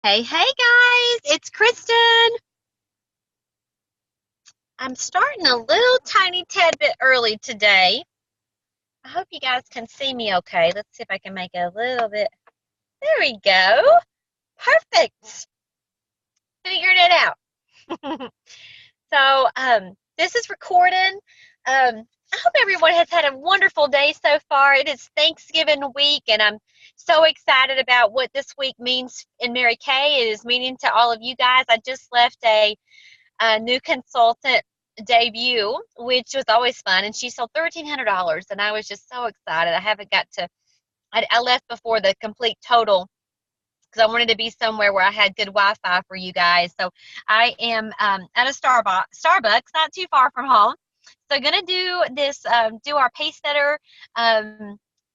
Hey, hey guys, it's Kristen. I'm starting a little tiny tad bit early today. I hope you guys can see me okay. Let's see if I can make it a little bit. There we go. Perfect. Figured it out. This is recording. I hope everyone has had a wonderful day so far. It is Thanksgiving week, and I'm so excited about what this week means in Mary Kay. It is meaning to all of you guys. I just left a new consultant debut, which was always fun. And she sold $1,300, and I was just so excited. I haven't got to. I left before the complete total because I wanted to be somewhere where I had good Wi-Fi for you guys. So I am at a Starbucks, not too far from home. So I'm gonna do this, do our pace setter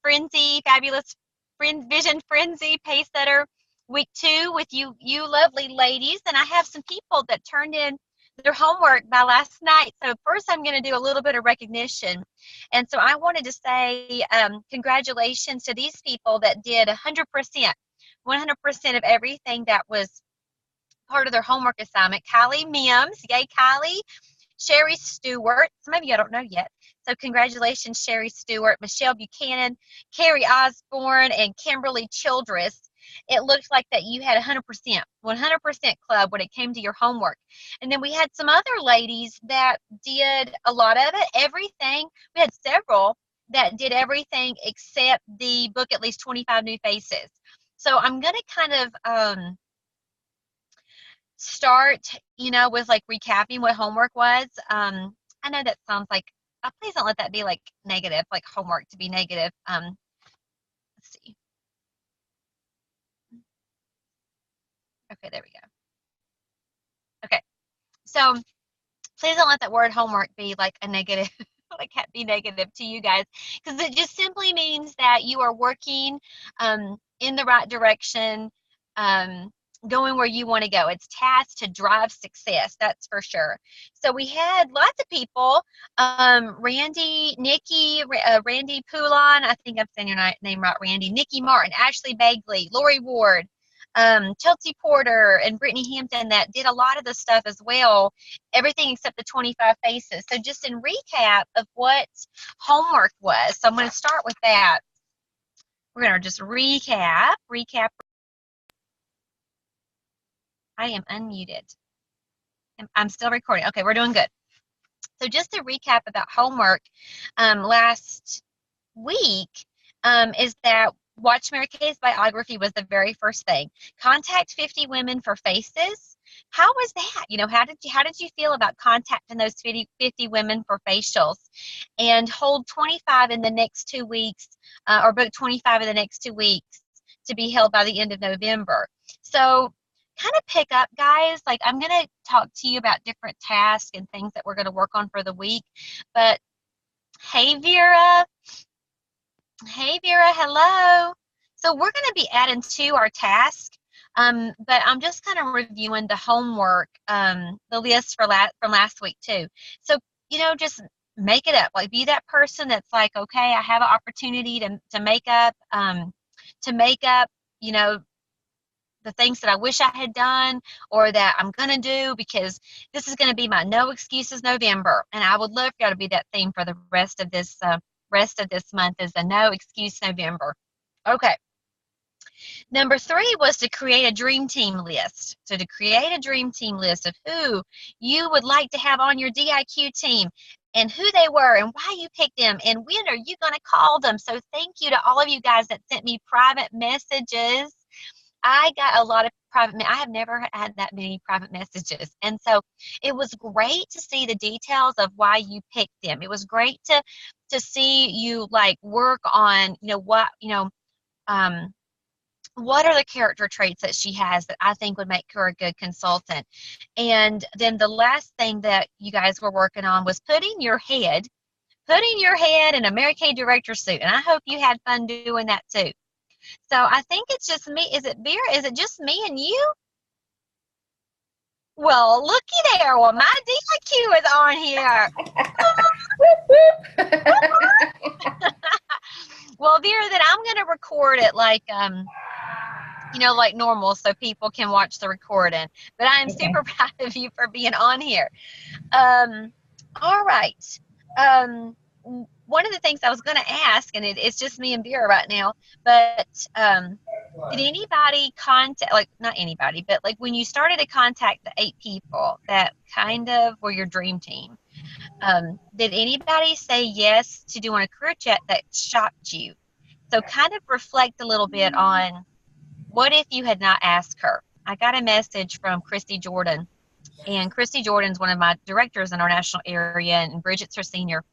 frenzy, fabulous vision frenzy pace setter week 2 with you lovely ladies, and I have some people that turned in their homework by last night. So first I'm going to do a little bit of recognition. And so I wanted to say congratulations to these people that did 100% of everything that was part of their homework assignment. Kylie Mims, yay Kylie. Sherry Stewart, some of you I don't know yet. So congratulations, Sherry Stewart, Michelle Buchanan, Carrie Osborne, and Kimberly Childress. It looked like that you had 100% club when it came to your homework. And then we had some other ladies that did a lot of it, everything. We had several that did everything except the book at least 25 new faces. So I'm going to kind of start, with like recapping what homework was. I know that sounds like, please don't let that be like negative, like homework to be negative. Let's see. Okay, there we go. Okay, so please don't let that word homework be like a negative, like be negative to you guys, because it just simply means that you are working in the right direction. Going where you want to go. It's tasked to drive success, that's for sure. So we had lots of people, Randy, Nikki, Randy Poulon, I think I'm saying your name right, Randy, Nikki Martin, Ashley Bagley, Lori Ward, Chelsea Porter, and Brittany Hampton that did a lot of the stuff as well, everything except the 25 faces. So just in recap of what homework was, so I'm going to start with that. We're going to just recap. I am unmuted. I'm still recording. Okay, we're doing good. So just to recap about homework last week is that watch Mary Kay's biography was the very first thing. Contact 50 women for faces. How was that? How did you feel about contacting those 50 women for facials, and hold 25 in the next 2 weeks, or book 25 in the next 2 weeks to be held by the end of November? So kind of pick up, guys. Like, I'm going to talk to you about different tasks and things that we're going to work on for the week. But hey, Vera. Hey, Vera. Hello. So we're going to be adding to our task. But I'm just kind of reviewing the homework, the list from last week too. So, just make it up. Like, be that person that's like, okay, I have an opportunity to make up, you know, the things that I wish I had done or that I'm going to do, because this is going to be my no excuses November. And I would love for y'all to be that theme for the rest of this month, is a no excuse November. Okay. Number 3 was to create a dream team list. So to create a dream team list of who you would like to have on your DIQ team, and who they were, and why you picked them, and when are you going to call them. So thank you to all of you guys that sent me private messages. I got a lot of I have never had that many private messages. And so it was great to see the details of why you picked them. It was great to see you like work on, what are the character traits that she has that I think would make her a good consultant. And then the last thing that you guys were working on was putting your head in a Mary Kay director suit. And I hope you had fun doing that too. So I think it's just me. Is it Vera? Is it just me and you? Well, looky there. Well, my DIQ is on here. Well, Vera, then I'm going to record it like like normal so people can watch the recording. But I'm Okay. super proud of you for being on here. Um, all right. Um, One of the things I was going to ask, and it's just me and Vera right now, but did anybody contact, like, not anybody, but like when you started to contact the 8 people that kind of were your dream team, did anybody say yes to doing a career chat that shocked you? So kind of reflect a little bit on what if you had not asked her. I got a message from Christy Jordan, and Christy Jordan's one of my directors in our national area, and Bridget's her senior.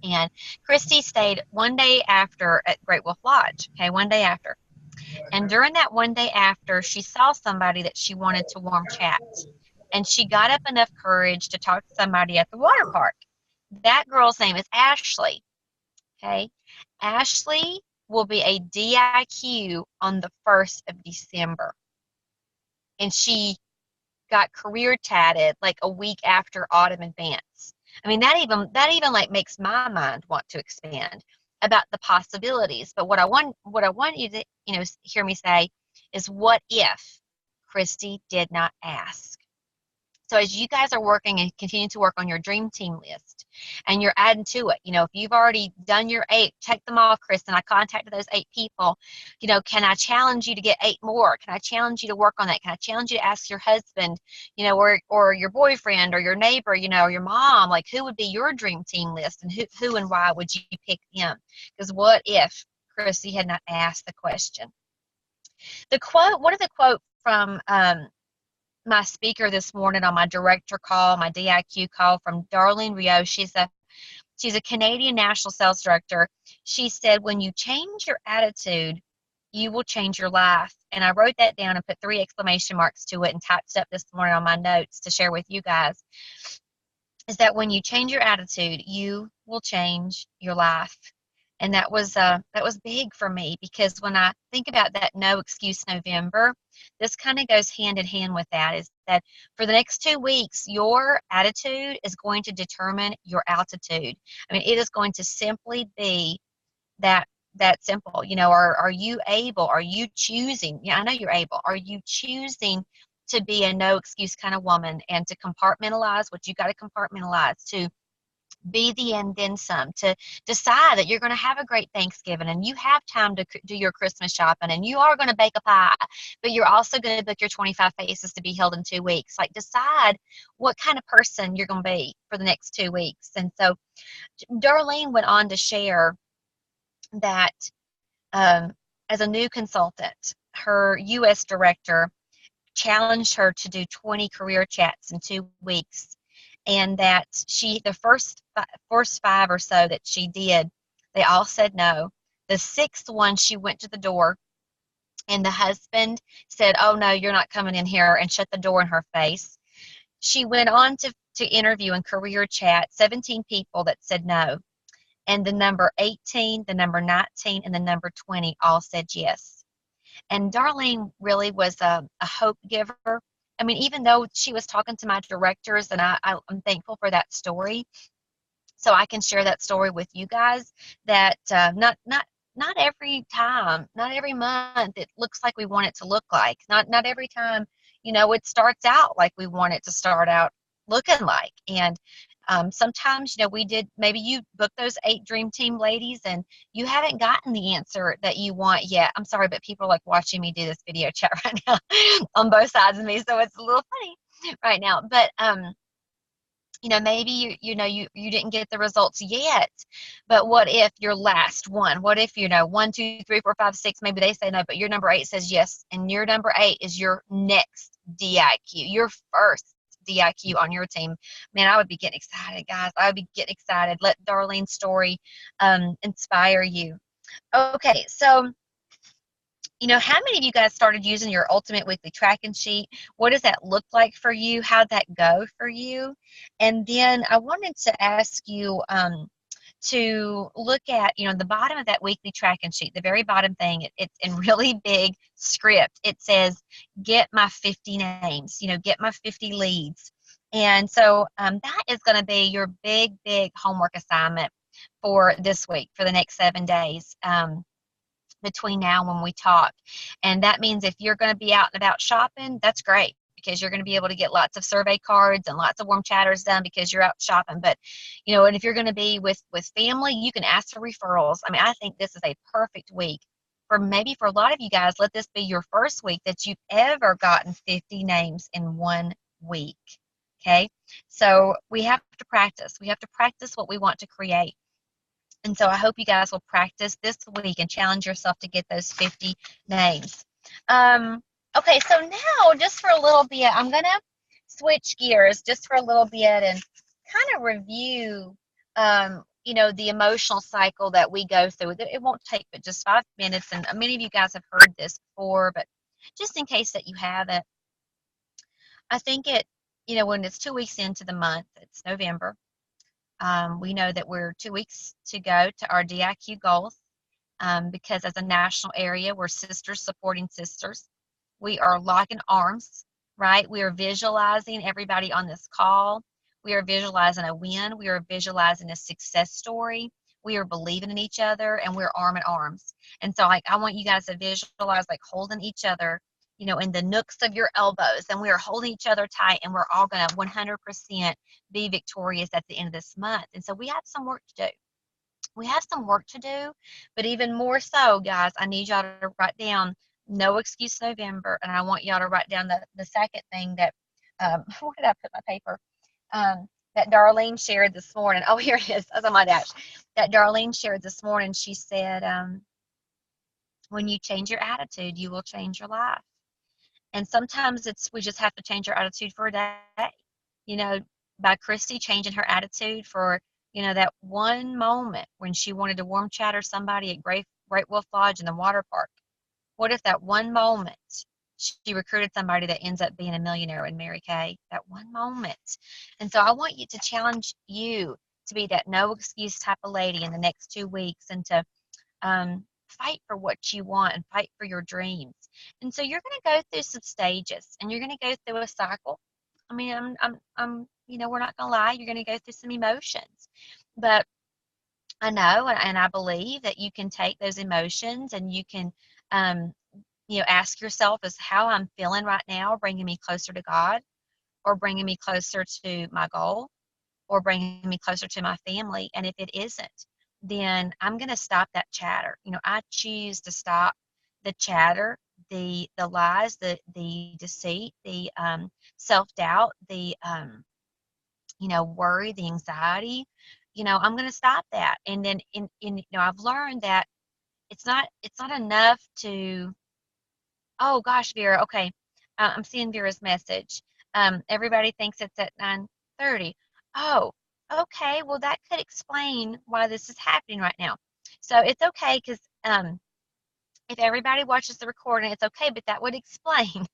And Christy stayed one day after at Great Wolf Lodge, okay, one day after. And during that one day after, she saw somebody that she wanted to warm chat. And she got up enough courage to talk to somebody at the water park. That girl's name is Ashley, okay? Ashley will be a DIQ on the 1st of December. And she got career chatted like a week after Autumn Advance. I mean, that even like makes my mind want to expand about the possibilities. But what I want you to hear me say is, what if Christy did not ask? So as you guys are working and continue to work on your dream team list, and you're adding to it, if you've already done your 8, check them off, Kristen. I contacted those 8 people. Can I challenge you to get 8 more? Can I challenge you to work on that? Can I challenge you to ask your husband, or your boyfriend or your neighbor, or your mom, like, who would be your dream team list, and who and why would you pick them? Because what if Chrissy had not asked the question? One of the quote from my speaker this morning on my director call, my DIQ call, from Darlene Rio. She's a Canadian national sales director. She said, when you change your attitude, you will change your life. And I wrote that down and put 3 exclamation marks to it and typed it up this morning on my notes to share with you guys. Is that when you change your attitude, you will change your life. And that was big for me, because when I think about that No Excuse November, this kind of goes hand in hand with that. Is that for the next 2 weeks, your attitude is going to determine your altitude. I mean, it is going to simply be that simple. Are you able? Are you choosing? Yeah, I know you're able. Are you choosing to be a no excuse kind of woman, and to compartmentalize what you got to compartmentalize, to be the and then some, to decide that you're going to have a great Thanksgiving and you have time to do your Christmas shopping, and you are going to bake a pie, but you're also going to book your 25 faces to be held in 2 weeks. Like, decide what kind of person you're going to be for the next 2 weeks. And so Darlene went on to share that as a new consultant, her U.S. director challenged her to do 20 career chats in 2 weeks, and that the first 5 or so that she did, they all said no. The 6th one, she went to the door, and the husband said, "Oh no, you're not coming in here," and shut the door in her face. She went on to interview and career chat 17 people that said no, and the number 18, the number 19, and the number 20 all said yes. And Darlene really was a hope giver. I mean, even though she was talking to my directors, and I'm thankful for that story, so I can share that story with you guys. That not every time, not every month, it looks like we want it to look like. Not every time, it starts out like we want it to start out looking like. And sometimes, maybe you booked those 8 dream team ladies and you haven't gotten the answer that you want yet. I'm sorry, but people are like watching me do this video chat right now on both sides of me, so it's a little funny right now. But maybe you didn't get the results yet, but what if your last one? What if 1, 2, 3, 4, 5, 6? Maybe they say no, but your number 8 says yes, and your number 8 is your next DIQ, your first DIQ on your team. Man, I would be getting excited, guys. I would be getting excited. Let Darlene's story inspire you. Okay, so how many of you guys started using your Ultimate Weekly Tracking Sheet? What does that look like for you? How'd that go for you? And then I wanted to ask you to look at, the bottom of that weekly tracking sheet, the very bottom thing. It's in really big script. It says, get my 50 names, get my 50 leads. And so that is going to be your big, big homework assignment for this week, for the next 7 days. between now and when we talk. And that means if you're going to be out and about shopping, that's great because you're going to be able to get lots of survey cards and lots of warm chatters done because you're out shopping. But, and if you're going to be with family, you can ask for referrals. I mean, I think this is a perfect week for a lot of you guys, let this be your first week that you've ever gotten 50 names in one week. Okay. So we have to practice. We have to practice what we want to create. And so I hope you guys will practice this week and challenge yourself to get those 50 names. Okay, so now just for a little bit, I'm going to switch gears just for a little bit and kind of review, the emotional cycle that we go through. It won't take but just 5 minutes, and many of you guys have heard this before, but just in case that you haven't, I think when it's 2 weeks into the month, it's November. We know that we're 2 weeks to go to our DIQ goals because as a national area, we're sisters supporting sisters. We are locking arms, right? We are visualizing everybody on this call. We are visualizing a win. We are visualizing a success story. We are believing in each other, and we're arm in arms. And so I want you guys to visualize holding each other, in the nooks of your elbows, and we are holding each other tight, and we're all going to 100% be victorious at the end of this month. And so we have some work to do. We have some work to do, but even more so, guys, I need y'all to write down No Excuse November, and I want y'all to write down the second thing that, where did I put my paper? That Darlene shared this morning. Oh, here it is. That's on my dash. That Darlene shared this morning. She said, when you change your attitude, you will change your life. And sometimes we just have to change our attitude for a day. By Christy changing her attitude for, that one moment when she wanted to warm chatter somebody at Great Wolf Lodge in the water park. What if that one moment she recruited somebody that ends up being a millionaire in Mary Kay? That one moment. And so I want you to challenge you to be that no excuse type of lady in the next 2 weeks and to fight for what you want and fight for your dreams. And so you're going to go through some stages and you're going to go through a cycle. I mean, we're not going to lie. You're going to go through some emotions, but I know and I believe that you can take those emotions and you can, ask yourself, is how I'm feeling right now bringing me closer to God, or bringing me closer to my goal, or bringing me closer to my family? And if it isn't, then I'm going to stop that chatter. I choose to stop the chatter, the lies, the deceit, the self-doubt, the worry, the anxiety. I'm going to stop that. And then I've learned that it's not enough to, oh gosh, Vera, okay, I'm seeing Vera's message. Everybody thinks it's at 9:30. Oh, okay, well that could explain why this is happening right now. So it's okay because if everybody watches the recording, it's okay, but that would explain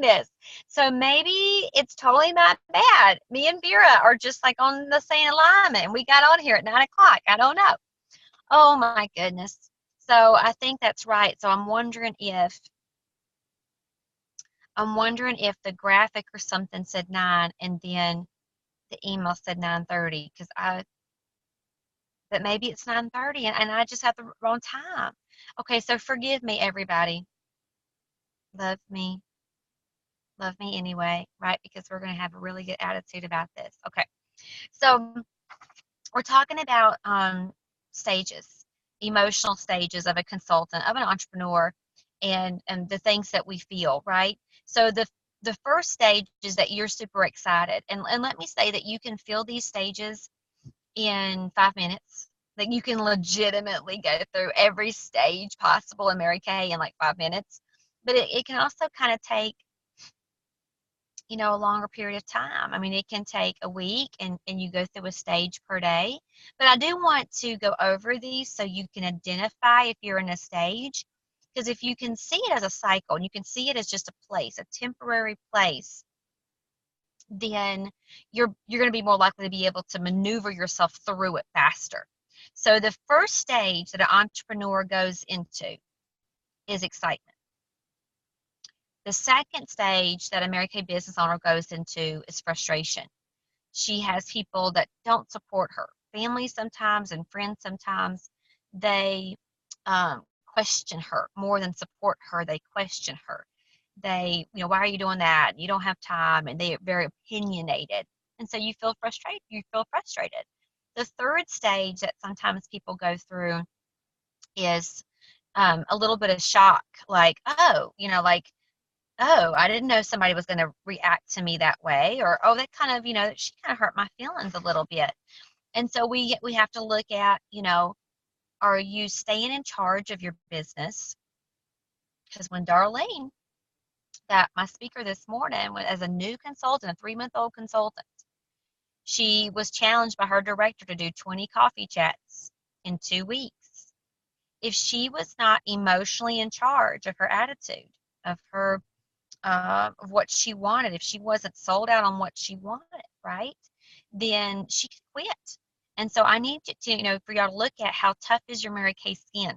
this. So maybe it's totally not bad. Me and Vera are just on the same alignment, and we got on here at 9 o'clock. I don't know. Oh my goodness. So I think that's right. So I'm wondering if the graphic or something said 9 and then the email said 9:30 but maybe it's 9:30 and I just have the wrong time. Okay, so forgive me, everybody. Love me anyway, right? Because we're going to have a really good attitude about this. Okay, so we're talking about stages, emotional stages of a consultant, of an entrepreneur, and the things that we feel, right? So the first stage is that you're super excited. And let me say that you can feel these stages in 5 minutes. That you can legitimately go through every stage possible in Mary Kay in 5 minutes. But it can also kind of take, a longer period of time. I mean, it can take a week and you go through a stage per day. But I do want to go over these so you can identify if you're in a stage. Because if you can see it as a cycle and you can see it as just a place, a temporary place, then you're going to be more likely to be able to maneuver yourself through it faster. So the first stage that an entrepreneur goes into is excitement. The second stage that a Mary Kay business owner goes into is frustration. She has people that don't support her, family sometimes and friends sometimes. They question her more than support her. They question her. They, why are you doing that? You don't have time, and they are very opinionated. And so you feel frustrated. You feel frustrated. The third stage that sometimes people go through is a little bit of shock, like, oh, like, oh, I didn't know somebody was going to react to me that way, or oh, that kind of, she kind of hurt my feelings a little bit. And so we have to look at, are you staying in charge of your business? Because when Darlene, that my speaker this morning, as a new consultant, a 3-month-old consultant, she was challenged by her director to do 20 coffee chats in 2 weeks. If she was not emotionally in charge of her attitude, of her of what she wanted, if she wasn't sold out on what she wanted, right, then she could quit. And so I need to, for y'all to look at how tough is your Mary Kay skin.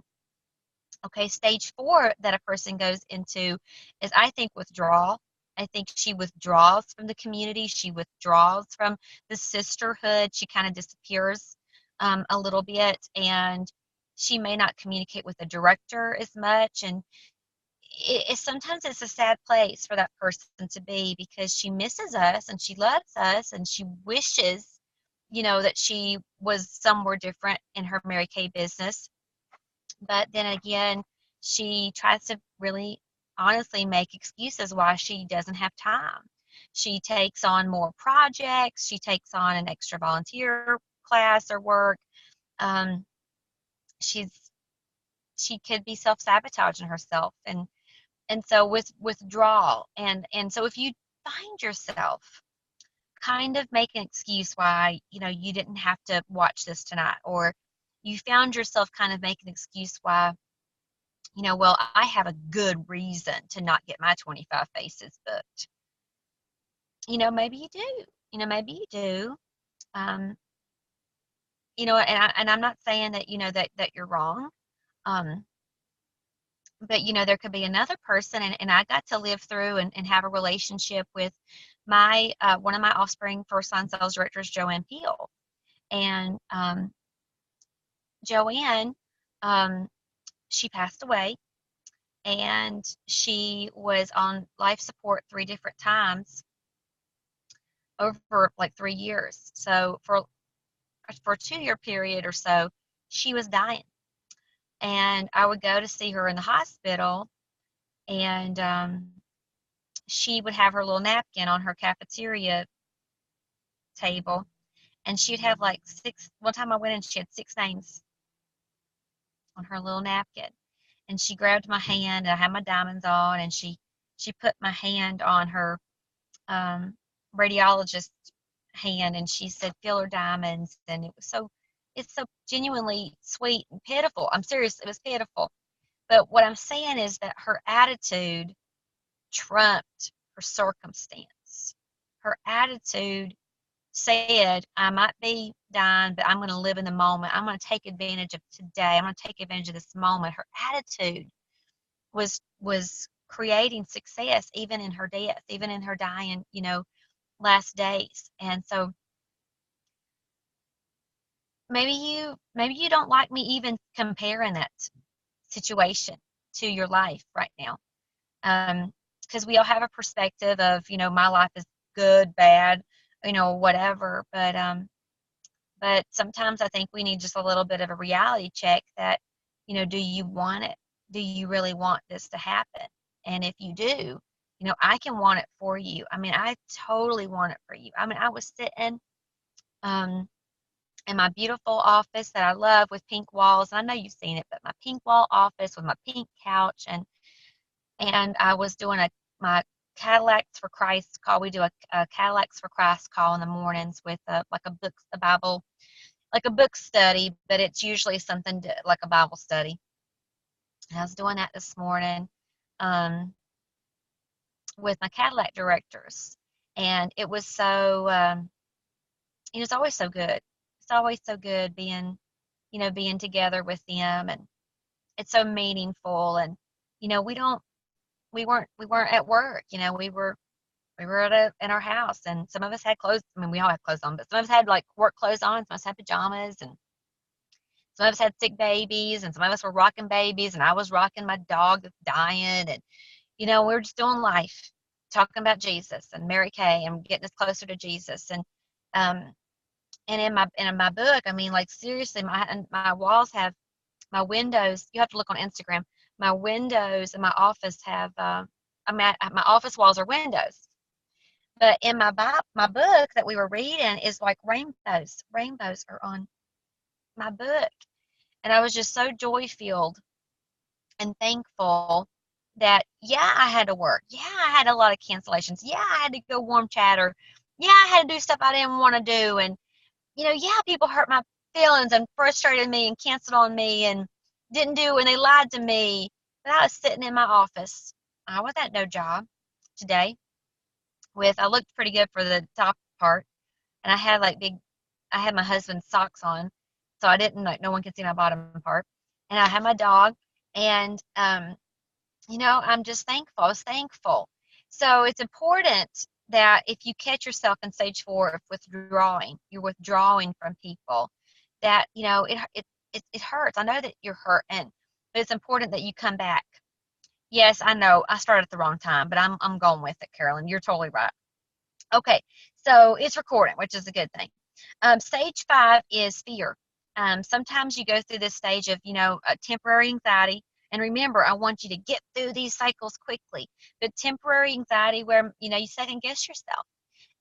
Okay, stage 4 that a person goes into is, I think, withdrawal. I think she withdraws from the community. She withdraws from the sisterhood. She kind of disappears a little bit, and she may not communicate with the director as much. And sometimes it's a sad place for that person to be, because she misses us and she loves us and she wishes, that she was somewhere different in her Mary Kay business. But then again, she tries to really honestly make excuses why she doesn't have time. She takes on more projects. She takes on an extra volunteer class or work. Um, she's she could be self-sabotaging herself, and so with withdrawal, and so if you find yourself kind of make an excuse why you didn't have to watch this tonight, or you found yourself kind of make an excuse why, well, I have a good reason to not get my 25 faces booked. Maybe you do. Maybe you do. Um, and I'm not saying that that you're wrong. Um, but there could be another person, and I got to live through and have a relationship with my one of my offspring first line sales directors, Joanne Peel. And Joanne, um, she passed away, and she was on life support 3 different times over like 3 years. So for a 2-year period or so, she was dying. And I would go to see her in the hospital, and she would have her little napkin on her cafeteria table, and she'd have like 6. One time I went in, she had 6 names on her little napkin. And she grabbed my hand, and I had my diamonds on, and she put my hand on her um, radiologist hand, and she said, "Feel her diamonds." And it's so genuinely sweet and pitiful. I'm serious, it was pitiful. But what I'm saying is that her attitude trumped her circumstance. Her attitude said, I might be dying, but I'm going to live in the moment. I'm going to take advantage of today. I'm going to take advantage of this moment. Her attitude was creating success even in her death, even in her dying, last days. And so maybe you don't like me even comparing that situation to your life right now. Because we all have a perspective of, my life is good, bad, whatever. But sometimes I think we need just a little bit of a reality check that, do you want it? Do you really want this to happen? And if you do, I can want it for you. I mean, I totally want it for you. I mean, I was sitting in my beautiful office that I love with pink walls. I know you've seen it, but my pink wall office with my pink couch, and I was doing my Cadillacs for Christ call. We do a Cadillacs for Christ call in the mornings with like a Bible, like a book study, but it's usually something like a Bible study. And I was doing that this morning with my Cadillac directors, and it was it was always so good. It's always so good being together with them, and it's so meaningful. And we weren't at work. We were in our house, and some of us had clothes. I mean, we all had clothes on, but some of us had like work clothes on. Some of us had pajamas, and Some of us had sick babies, and some of us were rocking babies, and I was rocking my dog that's dying, and we were just doing life, talking about Jesus and Mary Kay, and getting us closer to Jesus. Um, and in my book, I mean, like seriously, my walls have my windows. You have to look on Instagram. My windows in my office have. My office walls are windows. But in my book that we were reading is like rainbows. Rainbows are on my book, and I was just so joy filled and thankful that yeah, I had to work. Yeah, I had a lot of cancellations. Yeah, I had to go warm chatter. Yeah, I had to do stuff I didn't want to do, and yeah, people hurt my feelings and frustrated me and canceled on me and didn't do and they lied to me. But I was sitting in my office. I was at no job today. I looked pretty good for the top part, and I had my husband's socks on, so I didn't like no one could see my bottom part, and I had my dog, and I'm just thankful. I was thankful. So it's important that if you catch yourself in stage 4 of withdrawing, you're withdrawing from people, that it hurts. I know that you're hurting, but it's important that you come back. Yes, I know I started at the wrong time, but I'm going with it, Carolyn. You're totally right. Okay, so it's recording, which is a good thing. Stage 5 is fear. Sometimes you go through this stage of, temporary anxiety. And remember, I want you to get through these cycles quickly. But temporary anxiety where, you second guess yourself.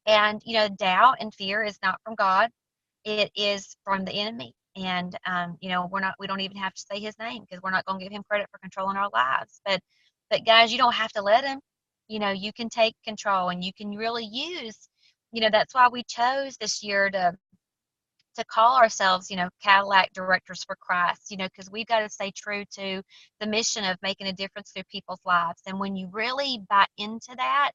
And, doubt and fear is not from God. It is from the enemy. And, we don't even have to say his name because we're not going to give him credit for controlling our lives. But guys, you don't have to let him. You can take control, and you can really use, that's why we chose this year to call ourselves, Cadillac Directors for Christ, because we've got to stay true to the mission of making a difference through people's lives. And when you really buy into that,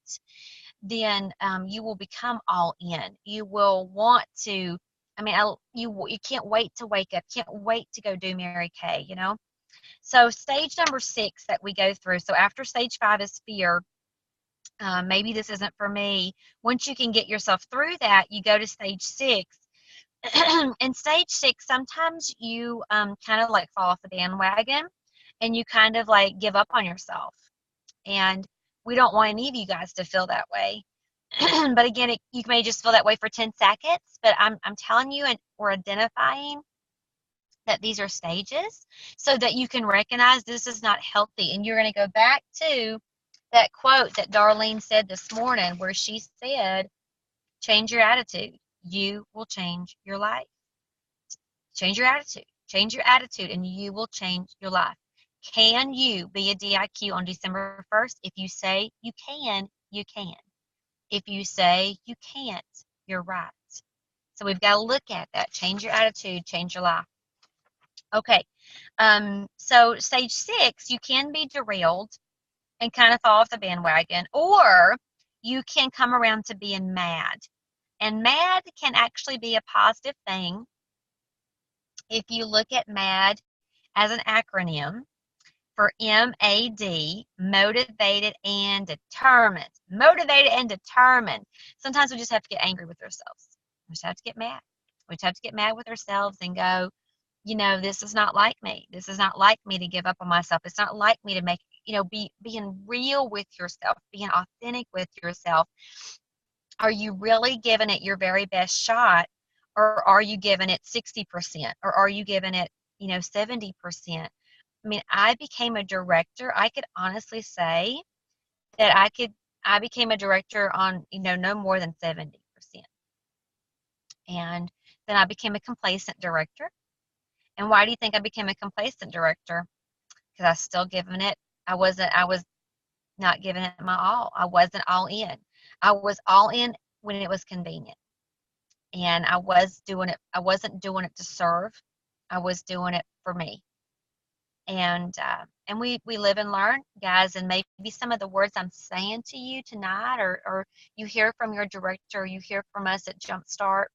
then you will become all in. You will want to, you can't wait to wake up, can't wait to go do Mary Kay, So stage number 6 that we go through, so after stage 5 is fear. Maybe this isn't for me. Once you can get yourself through that, you go to stage 6. In stage 6, sometimes you kind of like fall off the bandwagon, and you kind of like give up on yourself. And we don't want any of you guys to feel that way. But again, you may just feel that way for 10 seconds, but I'm telling you, and we're identifying that these are stages so that you can recognize this is not healthy. And you're going to go back to that quote that Darlene said this morning, where she said, change your attitude. You will change your life. Change your attitude. Change your attitude, and you will change your life. Can you be a DIQ on December 1st? If you say you can, you can. If you say you can't, you're right. So we've got to look at that. Change your attitude, change your life. Okay, so stage 6, you can be derailed and kind of fall off the bandwagon, or you can come around to being mad. And mad can actually be a positive thing if you look at MAD as an acronym for MAD, motivated and determined. Motivated and determined. Sometimes we just have to get angry with ourselves. We just have to get mad. We just have to get mad with ourselves and go, this is not like me. This is not like me to give up on myself. It's not like me to make, being real with yourself, being authentic with yourself. Are you really giving it your very best shot, or are you giving it 60%, or are you giving it, 70%? I mean, I became a director. I could honestly say that I became a director on, no more than 70%. And then I became a complacent director. And why do you think I became a complacent director? Because I was still giving it. I was not giving it my all. I wasn't all in. I was all in when it was convenient. And I wasn't doing it to serve. I was doing it for me. And we live and learn, guys, and maybe some of the words I'm saying to you tonight, or you hear from your director, you hear from us at Jumpstart,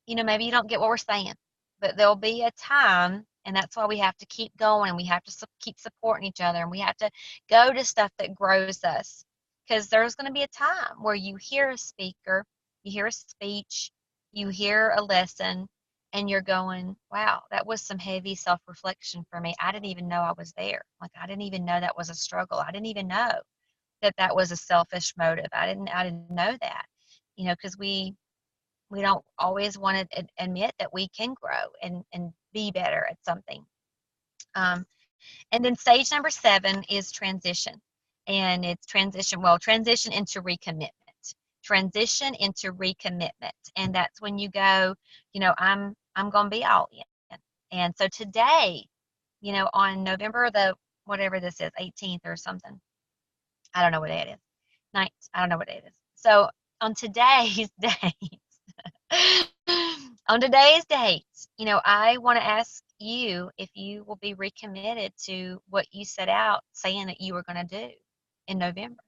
maybe you don't get what we're saying, but there'll be a time, and that's why we have to keep going, and we have to keep supporting each other, and we have to go to stuff that grows us, because there's going to be a time where you hear a speaker, you hear a speech, you hear a lesson, and you're going, wow, that was some heavy self-reflection for me. I didn't even know I was there. Like, I didn't even know that was a struggle. I didn't even know that that was a selfish motive. I didn't know that, because we don't always want to admit that we can grow and be better at something. Um, and then stage number 7 is transition. And it's transition into recommitment. Transition into recommitment. And that's when you go, I'm going to be all in. And so today, on November the whatever this is, 18th or something. I don't know what day it is. Ninth. I don't know what day it is. So on today's date, on today's date, I want to ask you if you will be recommitted to what you set out saying that you were going to do in November.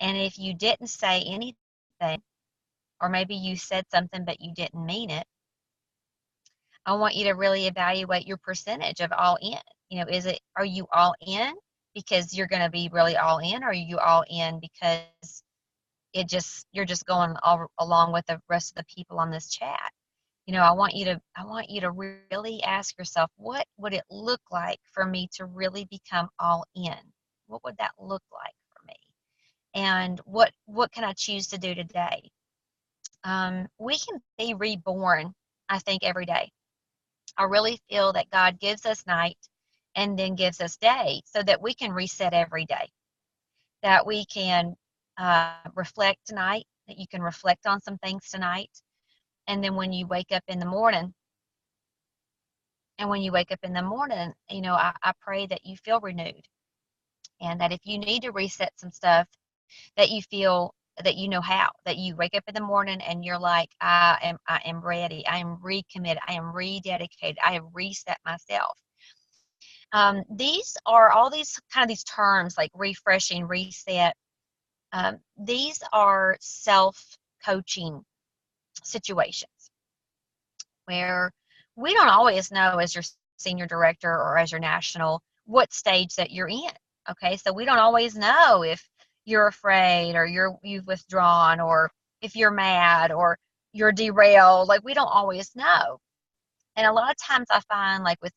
And if you didn't say anything, or maybe you said something but you didn't mean it, I want you to really evaluate your percentage of all in. Are you all in because you're going to be really all in, or are you all in because you're just going all along with the rest of the people on this chat? I want you to really ask yourself, what would it look like for me to really become all in? What would that look like for me? And what can I choose to do today? We can be reborn, I think, every day. I really feel that God gives us night and then gives us day so that we can reset every day, that we can reflect tonight, that you can reflect on some things tonight. And then when you wake up in the morning, I pray that you feel renewed, and that if you need to reset some stuff, that you feel that you know how, that you wake up in the morning and you're like, I am ready, I am recommitted, I am rededicated, I have reset myself. These are all these terms like refreshing, reset. These are self-coaching situations where we don't always know, as your senior director or as your national, what stage that you're in. Okay, so we don't always know if you're afraid, or you've withdrawn, or if you're mad, or you're derailed. Like, we don't always know. And a lot of times I find, like, with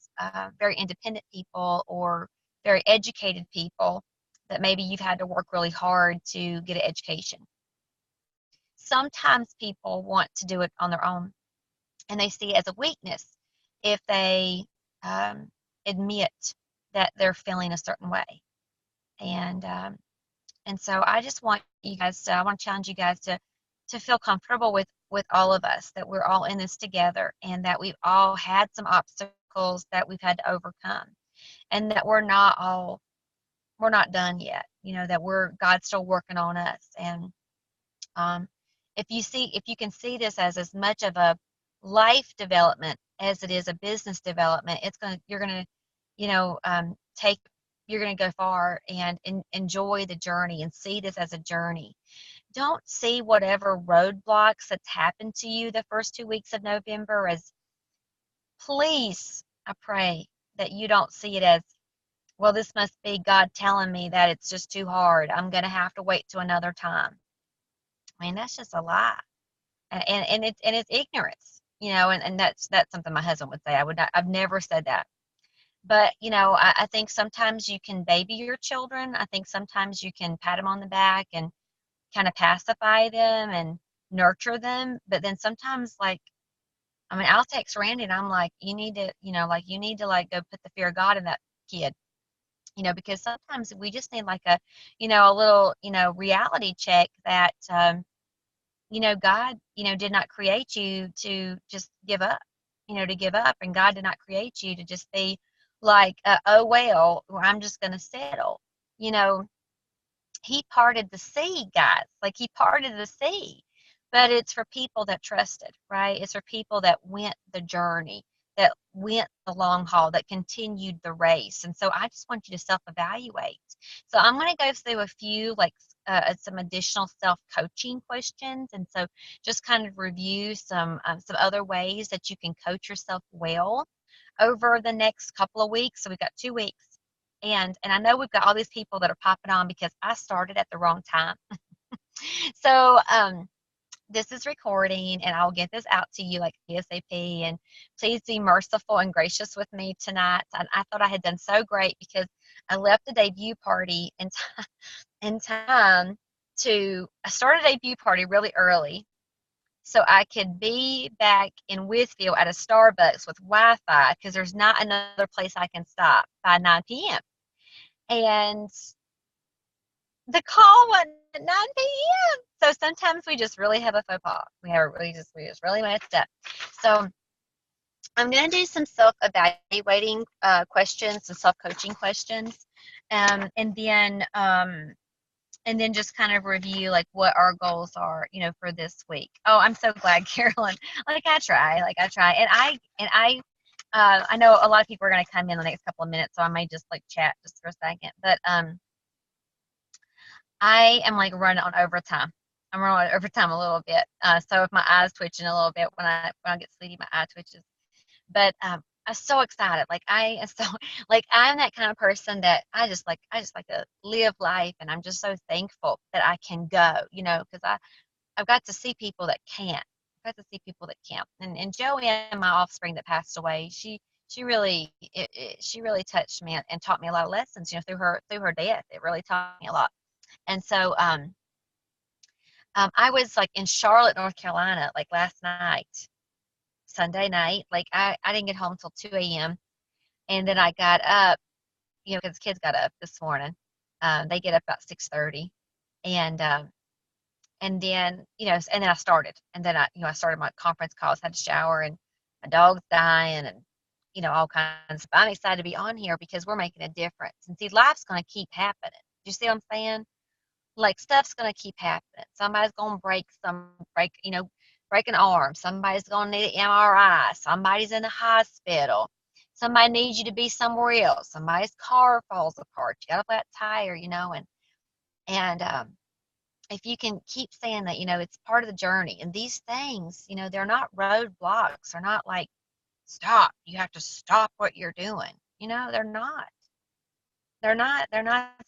very independent people or very educated people, that maybe you've had to work really hard to get an education. Sometimes people want to do it on their own, and they see it as a weakness if they admit that they're feeling a certain way. And so I just want you guys I want to challenge you guys to feel comfortable with all of us, that we're all in this together, and that we've all had some obstacles that we've had to overcome, and that we're not done yet. That God's still working on us. And um, if you can see this as much of a life development as it is a business development, you're gonna take you're gonna go far and enjoy the journey and see this as a journey. Don't see whatever roadblocks that's happened to you the first 2 weeks of November as, please, I pray that you don't see it as, well, this must be God telling me that it's just too hard, I'm gonna have to wait till another time. I mean, that's just a lie. And it's ignorance, and that's something my husband would say. I've never said that. But I think sometimes you can baby your children. I think sometimes you can pat them on the back and kind of pacify them and nurture them. But then sometimes, like, I mean, I'll text Randy and I'm like, you need to, like, go put the fear of God in that kid. Because sometimes we just need, like, a little, reality check that God, did not create you to just give up, and God did not create you to just be like, oh, well, I'm just going to settle. You know, He parted the sea, guys. Like, He parted the sea. But it's for people that trusted, right? It's for people that went the journey, that went the long haul, that continued the race. And so I just want you to self-evaluate. So I'm going to go through a few, like, some additional self-coaching questions, and so just kind of review some other ways that you can coach yourself well over the next couple of weeks. So we've got 2 weeks, and I know we've got all these people that are popping on because I started at the wrong time. So this is recording, and I'll get this out to you like ASAP. And please be merciful and gracious with me tonight. And I thought I had done so great because I left the debut party in time I started a debut party really early so I could be back in Withfield at a Starbucks with Wi-Fi because there's not another place I can stop by 9 p.m. And the call wasn't at 9 p.m. So sometimes we just really have a faux pas. We just really messed up. So I'm going to do some self-evaluating questions, some self-coaching questions, um, and then um, and then just kind of review like what our goals are, for this week. Oh, I'm so glad, Carolyn. Like I try, I know a lot of people are going to come in the next couple of minutes, so I may just like chat just for a second. But I am like running on overtime. I'm running on overtime a little bit. So if my eyes twitching a little bit when I get sleepy, my eye twitches. But I'm so excited. Like I am so like I'm that kind of person that I just like to live life, and I'm just so thankful that I can go, because I've got to see people that can't. I've got to see people that can't. And Joanne, my offspring that passed away, she really touched me and taught me a lot of lessons, through her death. It really taught me a lot. And so I was like in Charlotte, North Carolina, like last night, Sunday night. Like I didn't get home until 2 a.m. And then I got up, because the kids got up this morning. They get up about 6:30, and then and then I started, and then I started my conference calls, had to shower, and my dog's dying, and all kinds. But I'm excited to be on here because we're making a difference. And see, life's going to keep happening. Do you see what I'm saying? Like stuff's going to keep happening. Somebody's going to break an arm. Somebody's going to need an MRI. Somebody's in the hospital. Somebody needs you to be somewhere else. Somebody's car falls apart. You got a flat tire, and if you can keep saying that, it's part of the journey. And these things, they're not roadblocks. They're not like, stop. You have to stop what you're doing. They're not. They're not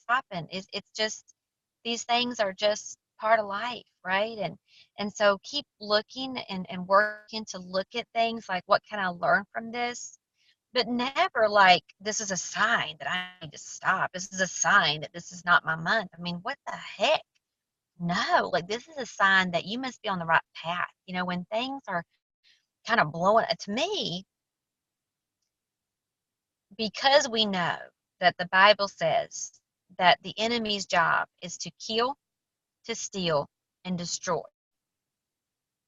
stopping. It's just these things are just part of life, right? And so keep looking and working to look at things like, what can I learn from this? But never like, this is a sign that I need to stop. This is a sign that this is not my month. I mean, what the heck? No, like this is a sign that you must be on the right path. When things are kind of blowing to me, because we know that the Bible says that the enemy's job is to kill, to steal, and destroy.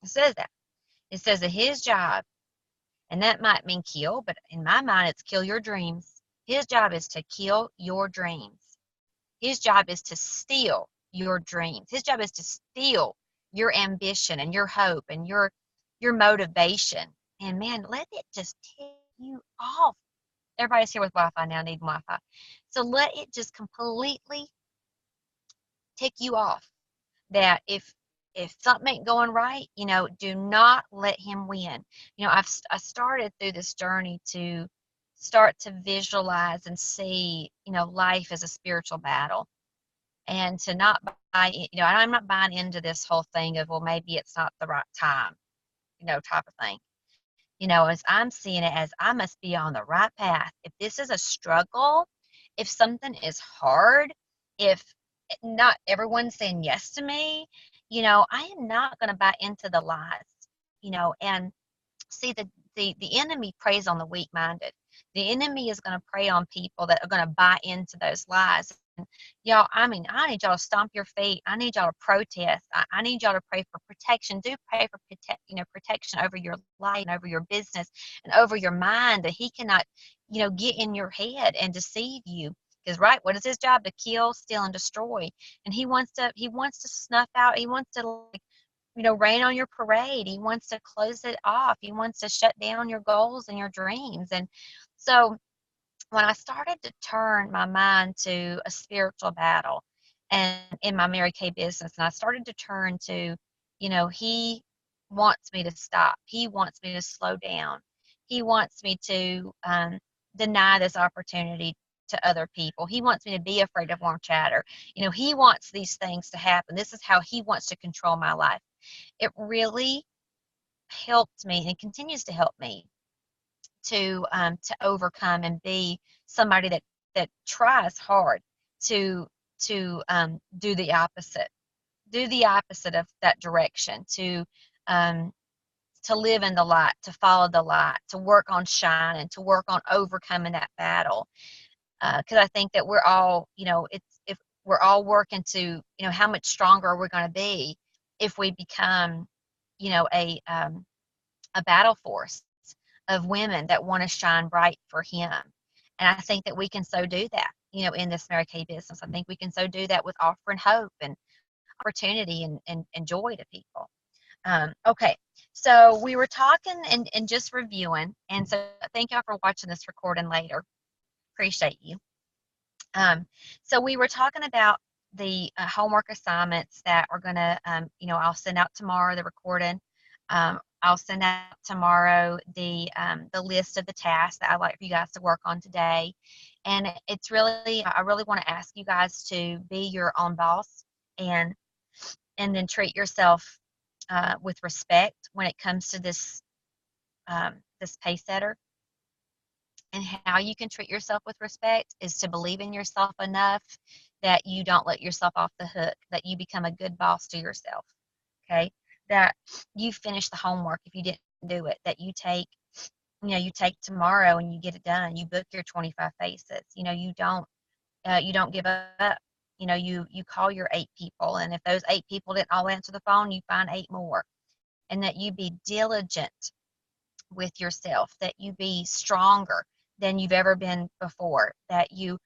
It says that. It says that his job, and that might mean kill, but in my mind, it's kill your dreams. His job is to kill your dreams. His job is to steal your dreams. His job is to steal your ambition and your hope and your motivation. And man, let it just tick you off. Everybody's here with Wi-Fi now, need Wi-Fi. So let it just completely tick you off that if something ain't going right, do not let him win. I started through this journey to start to visualize and see, life as a spiritual battle, and to not buy, I'm not buying into this whole thing of, well, maybe it's not the right time, type of thing. As I'm seeing it as I must be on the right path. If this is a struggle, if something is hard, if not everyone's saying yes to me, I am not going to buy into the lies, and see the enemy preys on the weak-minded. The enemy is going to prey on people that are going to buy into those lies. And y'all, I mean, I need y'all to stomp your feet. I need y'all to protest. I need y'all to pray for protection. Do pray for protection over your life and over your business and over your mind, that he cannot, get in your head and deceive you. Because what is his job? To kill, steal, and destroy. And he wants to snuff out. He wants to rain on your parade. He wants to close it off. He wants to shut down your goals and your dreams. And so when I started to turn my mind to a spiritual battle and in my Mary Kay business, and I started to turn to, he wants me to stop. He wants me to slow down. He wants me to deny this opportunity to other people. He wants me to be afraid of warm chatter. He wants these things to happen. This is how he wants to control my life. it really helped me and continues to help me to overcome and be somebody that tries hard to do the opposite of that direction, um, to live in the light, to follow the light, to work on shining, to work on overcoming that battle. Because I think that we're all, it's if we're all working to, how much stronger are we going to be if we become, a battle force of women that want to shine bright for Him. And I think that we can so do that, in this Mary Kay business. I think we can so do that with offering hope and opportunity and joy to people. Okay, so we were talking and just reviewing, and so thank y'all for watching this recording later. Appreciate you. So we were talking about the homework assignments that are going to, I'll send out tomorrow the recording. I'll send out tomorrow the list of the tasks that I'd like for you guys to work on today. And it's really, I really want to ask you guys to be your own boss and then treat yourself with respect when it comes to this this pace setter. And how you can treat yourself with respect is to believe in yourself enough that you don't let yourself off the hook, that you become a good boss to yourself. Okay, that you finish the homework if you didn't do it, that you take tomorrow and you get it done. You book your 25 faces. You don't give up. You call your 8 people, and if those 8 people didn't all answer the phone, you find 8 more. And that you be diligent with yourself, that you be stronger than you've ever been before, that you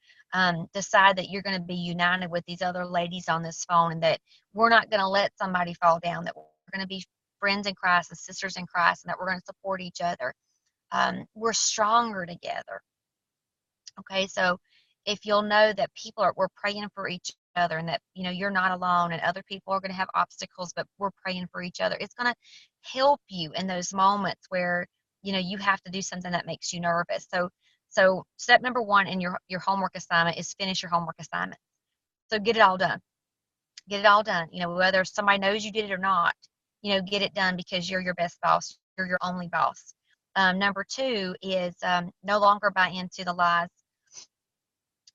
decide that you're going to be united with these other ladies on this phone, and that we're not going to let somebody fall down, that we're going to be friends in Christ and sisters in Christ, and that we're going to support each other. We're stronger together. Okay, so if you'll know that we're praying for each other, and that you're not alone, and other people are going to have obstacles, but we're praying for each other, it's going to help you in those moments where you have to do something that makes you nervous. So step number 1 in your homework assignment is finish your homework assignment. So get it all done. Get it all done. Whether somebody knows you did it or not, get it done, because you're your best boss. You're your only boss. Number 2 is no longer buy into the lies.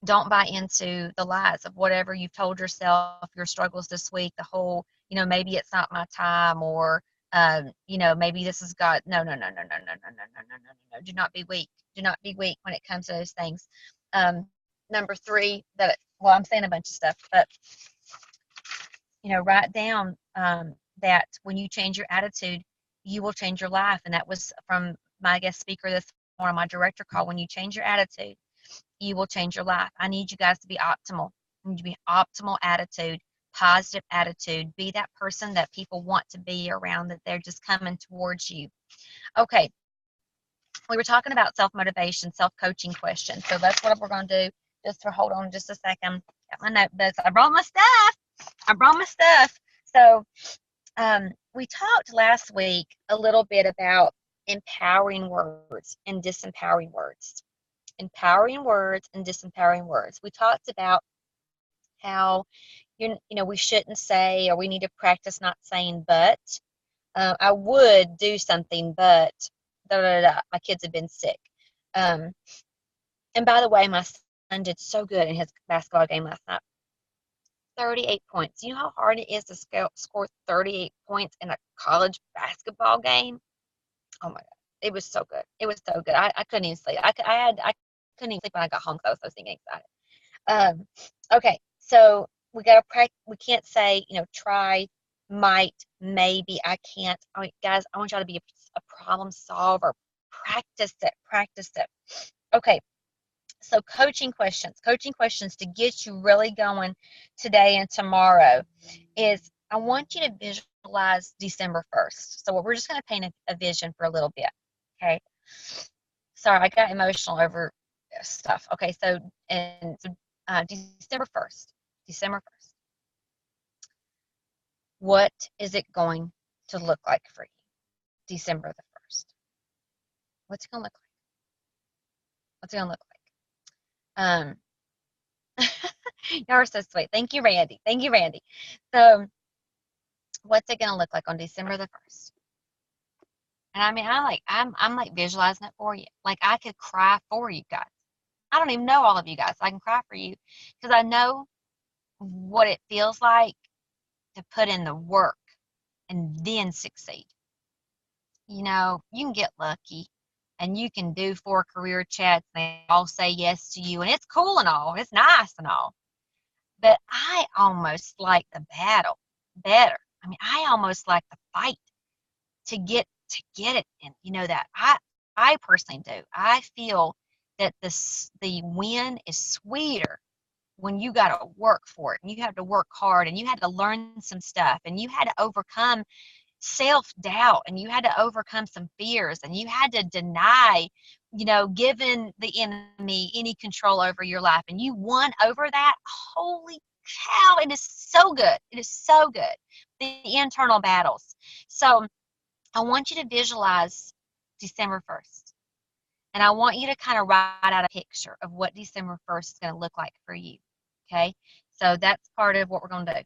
Don't buy into the lies of whatever you've told yourself, your struggles this week, the whole, maybe it's not my time, or, maybe this is God. No, no, no, no, no, no, no, no, no, no, no, no. Do not be weak. Do not be weak when it comes to those things. Number 3, I'm saying a bunch of stuff, but, write down that when you change your attitude, you will change your life. And that was from my guest speaker this morning, my director call. When you change your attitude, you will change your life. I need you guys to be optimal. You need to be optimal attitude, positive attitude. Be that person that people want to be around, that they're just coming towards you. Okay, we were talking about self-motivation, self-coaching questions. So that's what we're going to do. Hold on just a second. Got my notebooks. I brought my stuff. So we talked last week a little bit about empowering words and disempowering words. Empowering words and disempowering words. We talked about how we shouldn't say, or we need to practice not saying but. I would do something, but my kids have been sick. And by the way, my son did so good in his basketball game last night. 38 points. You know how hard it is to score 38 points in a college basketball game? Oh my God. It was so good. It was so good. I couldn't even sleep. I couldn't even sleep when I got home because I was so thinking excited. Okay, so we got to practice. We can't say, try, might, maybe, I can't. Guys, I want y'all to be a problem solver. Practice it. Okay, so coaching questions to get you really going today and tomorrow is, I want you to visualize December 1st. So we're just going to paint a vision for a little bit. Okay. Sorry, I got emotional over stuff. Okay, so December 1st. What is it going to look like for you? December the 1st. What's it going to look like? Y'all are so sweet. Thank you, Randy. So What's it gonna look like on December the 1st? And I mean, I'm like visualizing it for you. Like I could cry for you guys. I don't even know all of you guys. I can cry for you because I know what it feels like to put in the work and then succeed. You know, you can get lucky and you can do 4 career chats and they all say yes to you and it's cool and all. It's nice and all. But I almost like the battle better. I mean, I almost like the fight to get it. And you know that I personally do. I feel that the win is sweeter when you got to work for it and you have to work hard and you had to learn some stuff and you had to overcome self-doubt and you had to overcome some fears and you had to deny, giving the enemy any control over your life and you won over that. Holy cow, it is so good. It is so good. The internal battles. So I want you to visualize December 1st. And I want you to kind of write out a picture of what December 1st is going to look like for you. Okay? So that's part of what we're going to do.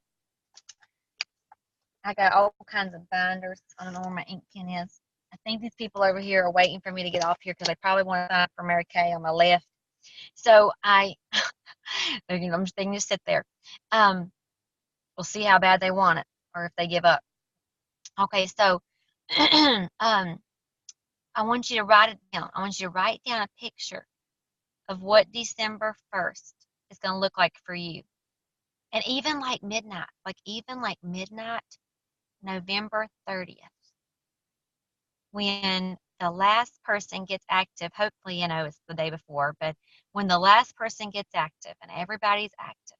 I got all kinds of binders. I don't know where my ink pen is. I think these people over here are waiting for me to get off here because they probably want to sign up for Mary Kay on my left. So I'm just thinking to sit there. We'll see how bad they want it or if they give up. Okay, so I want you to write it down. I want you to write down a picture of what December 1st is going to look like for you. And even like midnight, November 30th, when the last person gets active, hopefully, it's the day before, but when the last person gets active and everybody's active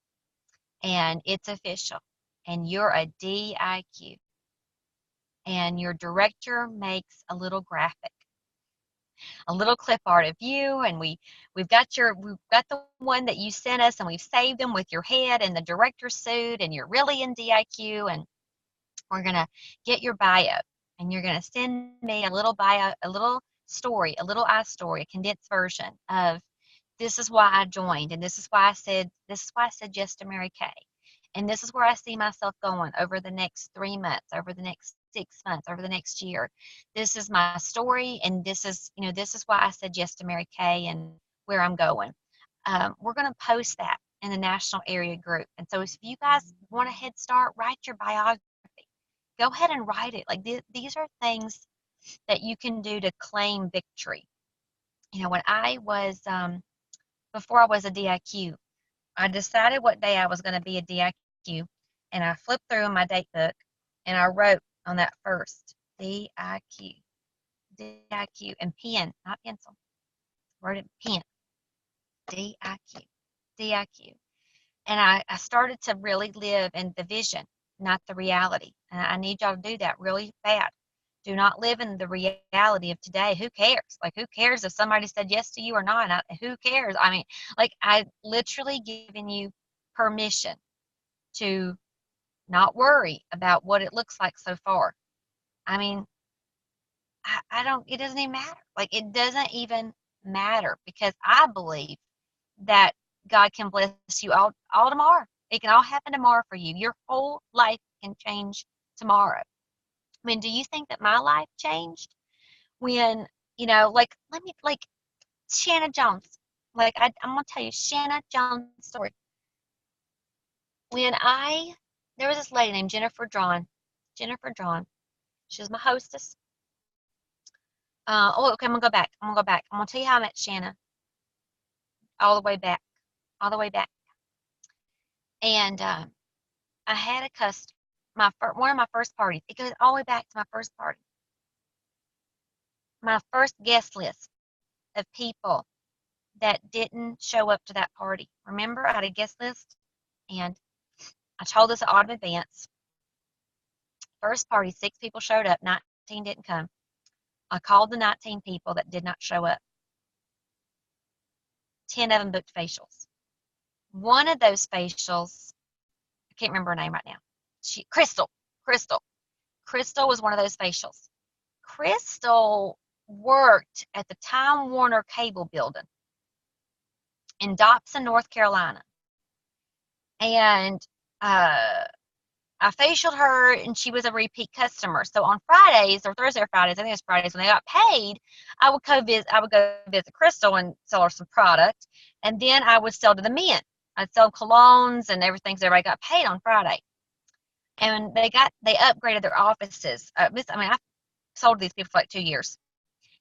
and it's official and you're a DIQ and your director makes a little graphic, a little clip art of you, and we've got the one that you sent us and we've saved them with your head and the director's suit and you're really in DIQ and we're going to get your bio and you're going to send me a little bio, a little story, a little story, a condensed version of this is why I joined and this is why I said yes to Mary Kay. And this is where I see myself going over the next 3 months, over the next 6 months, over the next year. This is my story, and this is why I said yes to Mary Kay and where I'm going. We're going to post that in the national area group. And so if you guys want a head start, write your biography. Go ahead and write it. Like these are things that you can do to claim victory. When I was, before I was a DIQ, I decided what day I was going to be a DIQ, and I flipped through my date book, and I wrote on that first, DIQ, and pen, not pencil. Wrote it pen, DIQ, DIQ. And I started to really live in the vision, not the reality. And I need y'all to do that really bad. Do not live in the reality of today. Who cares? Like, who cares if somebody said yes to you or not? Who cares? I mean, like, I literally given you permission to not worry about what it looks like so far. I mean, I don't, it doesn't even matter. Like, it doesn't even matter because I believe that God can bless you all tomorrow. It can all happen tomorrow for you. Your whole life can change tomorrow. I mean, do you think that my life changed when, like Shanna Jones, I'm going to tell you Shanna Jones' story. There was this lady named Jennifer Drawn. She was my hostess. Okay, I'm going to go back. I'm going to tell you how I met Shanna all the way back. And I had a customer, one of my first parties. It goes all the way back to my first party. My first guest list of people that didn't show up to that party. Remember, I had a guest list, and I told this out in advance. First party, 6 people showed up, 19 didn't come. I called the 19 people that did not show up. 10 of them booked facials. One of those facials, I can't remember her name right now. Crystal was one of those facials. Crystal worked at the Time Warner Cable Building in Dobson, North Carolina. And I facialed her, and she was a repeat customer. So on Fridays or Thursday or Fridays, I think it was Fridays, when they got paid, I would go visit Crystal and sell her some product, and then I would sell to the men. I'd sell colognes and everything, so everybody got paid on Friday. And they upgraded their offices. I sold to these people for like 2 years.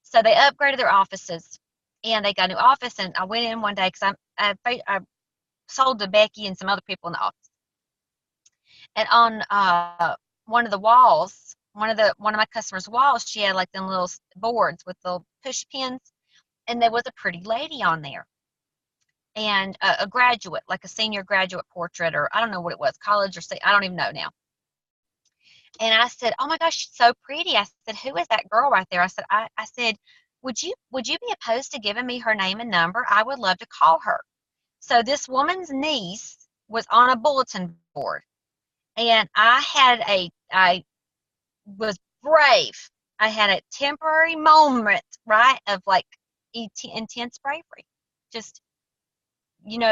So they upgraded their offices, and they got a new office. And I went in one day because I sold to Becky and some other people in the office. And on one of the walls, one of my customers' walls, she had like them little boards with the push pins, and there was a pretty lady on there, and a graduate, like a senior graduate portrait, or I don't know what it was, college or I don't even know now. And I said, "Oh my gosh, she's so pretty." I said, "Who is that girl right there?" I said, would you be opposed to giving me her name and number? I would love to call her." So this woman's niece was on a bulletin board, and I was brave. I had a temporary moment, right, of like intense bravery. Just,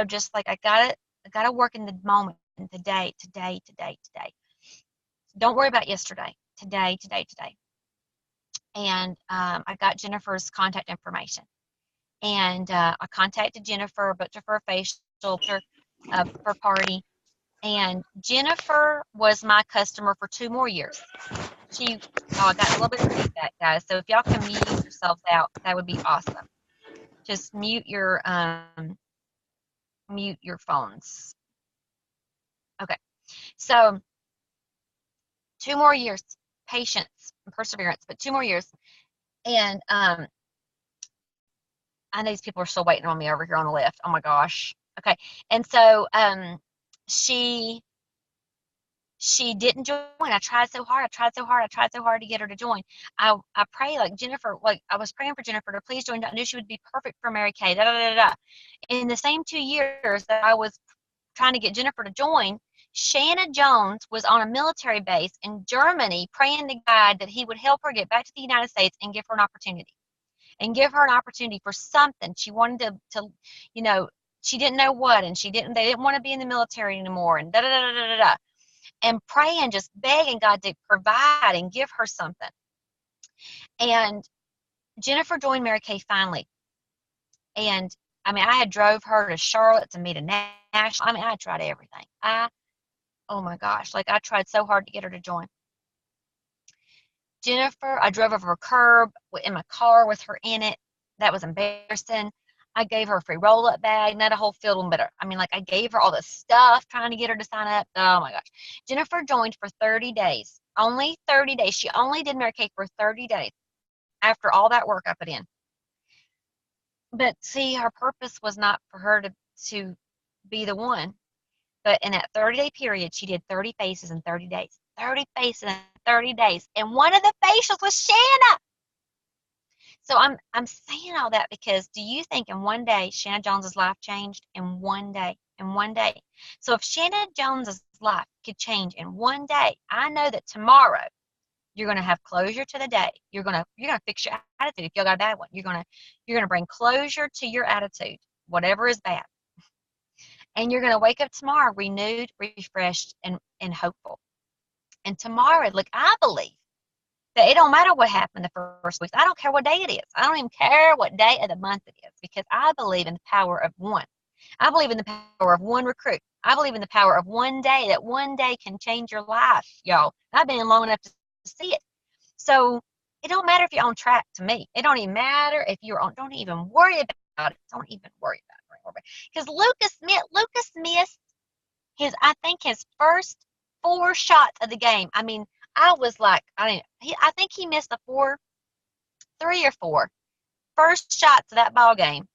just like I gotta work in the moment, in today. Don't worry about yesterday. Today. And I got Jennifer's contact information, and I contacted Jennifer, booked her for a facial, for a party. And Jennifer was my customer for 2 more years. I got a little bit of feedback, guys. So if y'all can mute yourselves out, that would be awesome. Just mute your phones. Okay. So 2 more years, patience and perseverance, but 2 more years. And I know these people are still waiting on me over here on the left. Oh my gosh. Okay. And so she didn't join. I tried so hard to get her to join. I pray, like Jennifer, like I was praying for Jennifer to please join. I knew she would be perfect for Mary Kay. In the same 2 years that I was trying to get Jennifer to join, Shanna Jones was on a military base in Germany praying to God that he would help her get back to the United States and give her an opportunity. And give her an opportunity for something. She wanted to she didn't know what, and they didn't want to be in the military anymore, and and praying, just begging God to provide and give her something. And Jennifer joined Mary Kay finally. And I had drove her to Charlotte to meet a national. I tried everything. Oh my gosh, like I tried so hard to get her to join. Jennifer, I drove over a curb in my car with her in it. That was embarrassing. I gave her a free roll-up bag, not a whole field one, but I gave her all the stuff trying to get her to sign up. Oh my gosh. Jennifer joined for 30 days. Only 30 days. She only did Mary Kay for 30 days after all that work I put in. But see, her purpose was not for her to be the one. But in that 30-day period, she did 30 faces in 30 days. 30 faces in 30 days. And one of the facials was Shanna. So I'm saying all that because do you think in one day Shanna Jones's life changed? In one day. In one day. So if Shanna Jones's life could change in one day, I know that tomorrow you're going to have closure to the day. You're going to fix your attitude. If you got a bad one, you're going to bring closure to your attitude, whatever is bad. And you're going to wake up tomorrow renewed, refreshed, and hopeful. And tomorrow, look, I believe that it don't matter what happened the first week. I don't care what day it is. I don't even care what day of the month it is, because I believe in the power of one. I believe in the power of one recruit. I believe in the power of one day, that one day can change your life, y'all. I've been long enough to see it. So it don't matter if you're on track to me. It don't even matter if you're on, don't even worry about it. Don't even worry about it. Because Lucas missed I think his first 4 shots of the game. I was like, I think he missed 3 or 4 first shots of that ball game.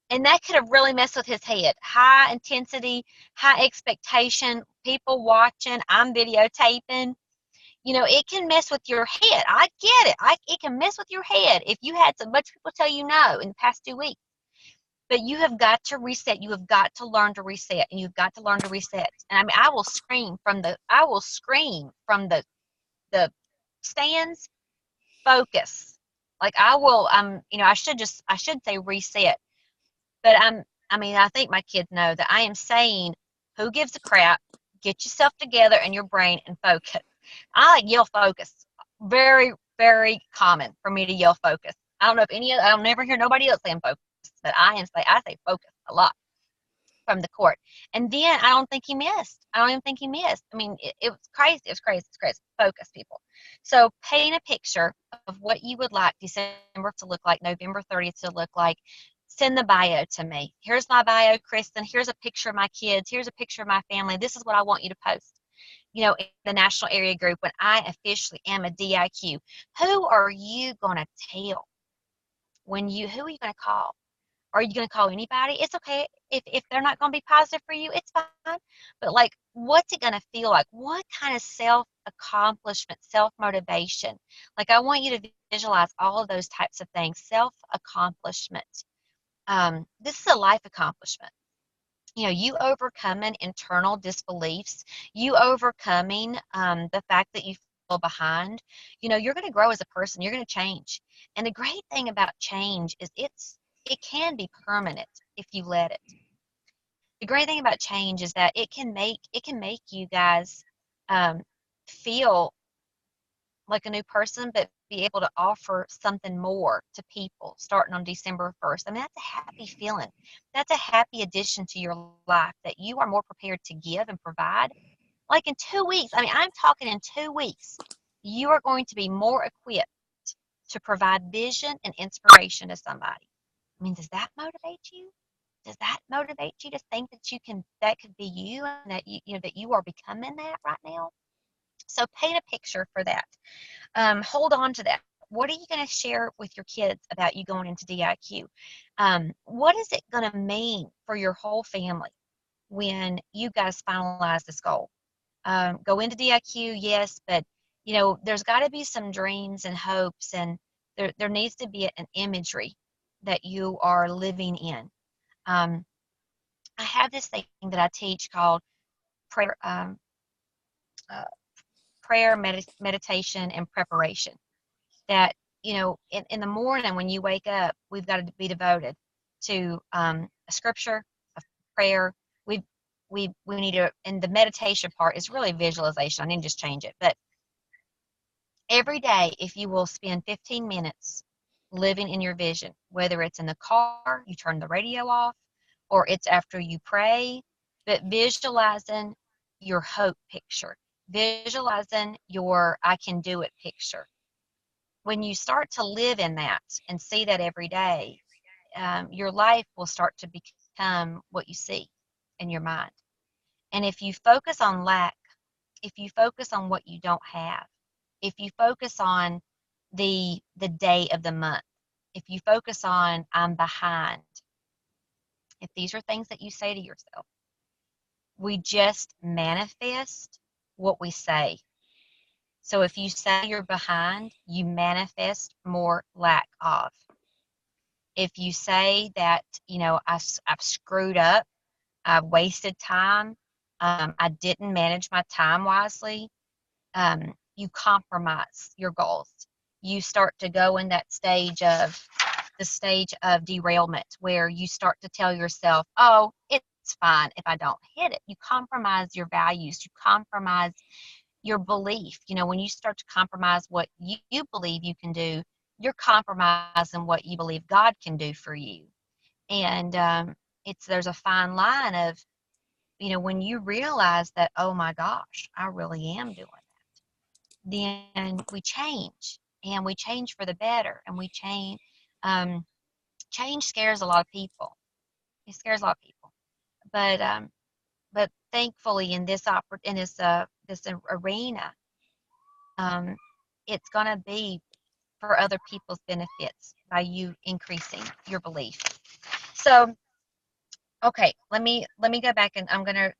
And that could have really messed with his head. High intensity, high expectation, people watching, I'm videotaping. It can mess with your head. I get it. It can mess with your head if you had so much people tell you no in the past 2 weeks. But you have got to reset. You have got to learn to reset, and you've got to learn to reset. And I will scream from the stands, focus. Like I will, I should say reset. But I think my kids know that I am saying, who gives a crap? Get yourself together in your brain and focus. I like yell focus. Very, very common for me to yell focus. I don't know if I'll never hear nobody else saying focus, but I say focus a lot from the court. And then I don't think he missed. I don't even think he missed. I mean, it was crazy. It was crazy. It's crazy. Focus, people. So paint a picture of what you would like December to look like, November 30th to look like. Send the bio to me. Here's my bio, Kristen. Here's a picture of my kids. Here's a picture of my family. This is what I want you to post. You know, in the national area group, when I officially am a DIQ, who are you going to tell? Who are you going to call? Are you going to call anybody? It's okay if they're not going to be positive for you. It's fine. But like, what's it going to feel like? What kind of self accomplishment, self motivation? Like, I want you to visualize all of those types of things. Self accomplishment. This is a life accomplishment. You know, you overcoming internal disbeliefs, you overcoming the fact that you feel behind. You know, you're going to grow as a person. You're going to change. And the great thing about change is it can be permanent if you let it. The great thing about change is that it can make you guys feel like a new person, but be able to offer something more to people starting on December 1st. I mean, that's a happy feeling. That's a happy addition to your life that you are more prepared to give and provide. Like in 2 weeks, I mean, I'm talking in 2 weeks, you are going to be more equipped to provide vision and inspiration to somebody. I mean, does that motivate you? Does that motivate you to think that that could be you and that that you are becoming that right now? So paint a picture for that. Hold on to that. What are you going to share with your kids about you going into DIQ? What is it going to mean for your whole family when you guys finalize this goal? Go into DIQ, yes, but there's got to be some dreams and hopes, and there needs to be an imagery that you are living in. I have this thing that I teach called prayer, uh, meditation, and preparation. That in the morning when you wake up, we've got to be devoted to a scripture, a prayer. We need to, and the meditation part is really visualization. I need to just change it, but every day, if you will spend 15 minutes living in your vision, whether it's in the car, you turn the radio off, or it's after you pray, but visualizing your hope picture, visualizing your I can do it picture. When you start to live in that and see that every day, your life will start to become what you see in your mind. And if you focus on lack, if you focus on what you don't have, if you focus on the day of the month, if you focus on I'm behind, if these are things that you say to yourself, we just manifest what we say. So if you say you're behind, you manifest more lack of. If you say that, I've screwed up, I've wasted time, I didn't manage my time wisely, you compromise your goals. You start to go in the stage of derailment where you start to tell yourself, oh, it's fine if I don't hit it. You compromise your values. You compromise your belief. When you start to compromise what you believe you can do, you're compromising what you believe God can do for you. And there's a fine line of, when you realize that, oh my gosh, I really am doing that, then we change, and we change for the better, and we change. Change scares a lot of people. It scares a lot of people, but thankfully in this arena, um, it's going to be for other people's benefits by you increasing your belief. So, okay, let me go back, and I'm gonna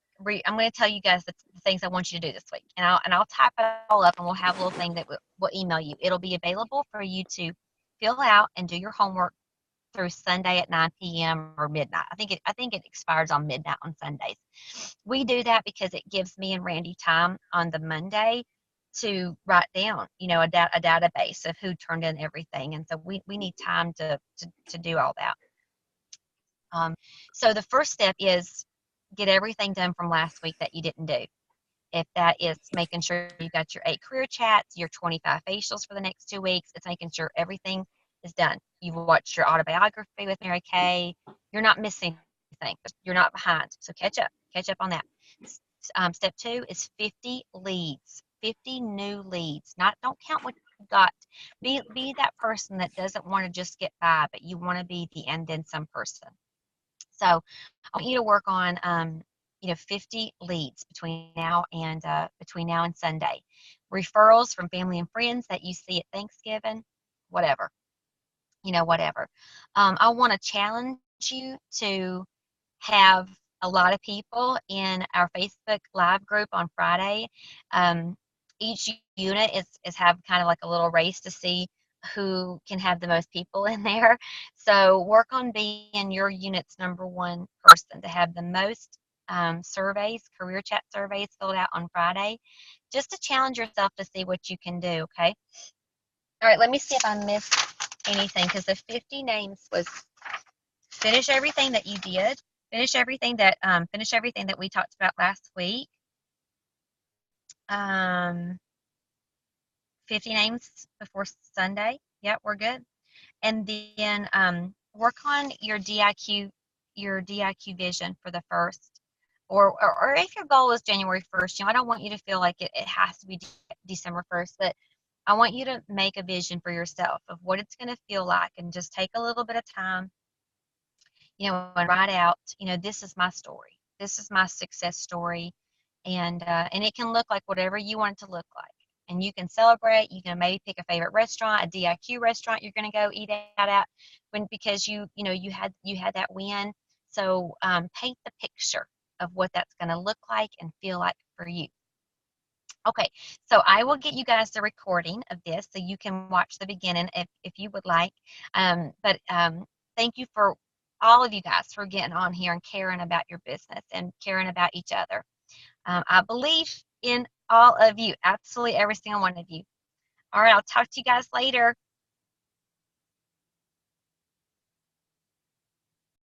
tell you guys the things I want you to do this week, and I'll type it all up, and we'll have a little thing that we'll email you. It'll be available for you to fill out and do your homework through Sunday at 9 p.m. or midnight. I think it expires on midnight on Sundays. We do that because it gives me and Randy time on the Monday to write down, a database of who turned in everything, and so we need time to do all that. So the first step is get everything done from last week that you didn't do. If that is making sure you got your 8 career chats, your 25 facials for the next 2 weeks, it's making sure everything is done. You've watched your autobiography with Mary Kay. You're not missing anything. You're not behind. So catch up on that. Step 2 is 50 leads, 50 new leads. Don't count what you got. Be that person that doesn't want to just get by, but you want to be the and then some person. So I want you to work on 50 leads between now and Sunday. Referrals from family and friends that you see at Thanksgiving, whatever, whatever. I want to challenge you to have a lot of people in our Facebook Live group on Friday. Each unit is have kind of like a little race to see who can have the most people in there. So work on being your unit's #1 person to have the most career chat surveys filled out on Friday, just to challenge yourself to see what you can do, okay? All right, let me see if I missed anything, because the 50 names was finish everything that you did, finish everything that we talked about last week. 50 names before Sunday. Yep, we're good. And then work on your DIQ vision for the first, or if your goal is January 1st, I don't want you to feel like it has to be December 1st, but I want you to make a vision for yourself of what it's going to feel like, and just take a little bit of time, and write out, this is my story. This is my success story. And it can look like whatever you want it to look like. And you can celebrate. You can maybe pick a favorite restaurant, a DIQ restaurant you're going to go eat out at, because you had that win. So paint the picture of what that's going to look like and feel like for you. Okay, so I will get you guys the recording of this so you can watch the beginning if you would like. But thank you for all of you guys for getting on here and caring about your business and caring about each other. I believe in all of you, absolutely every single one of you. All right, I'll talk to you guys later.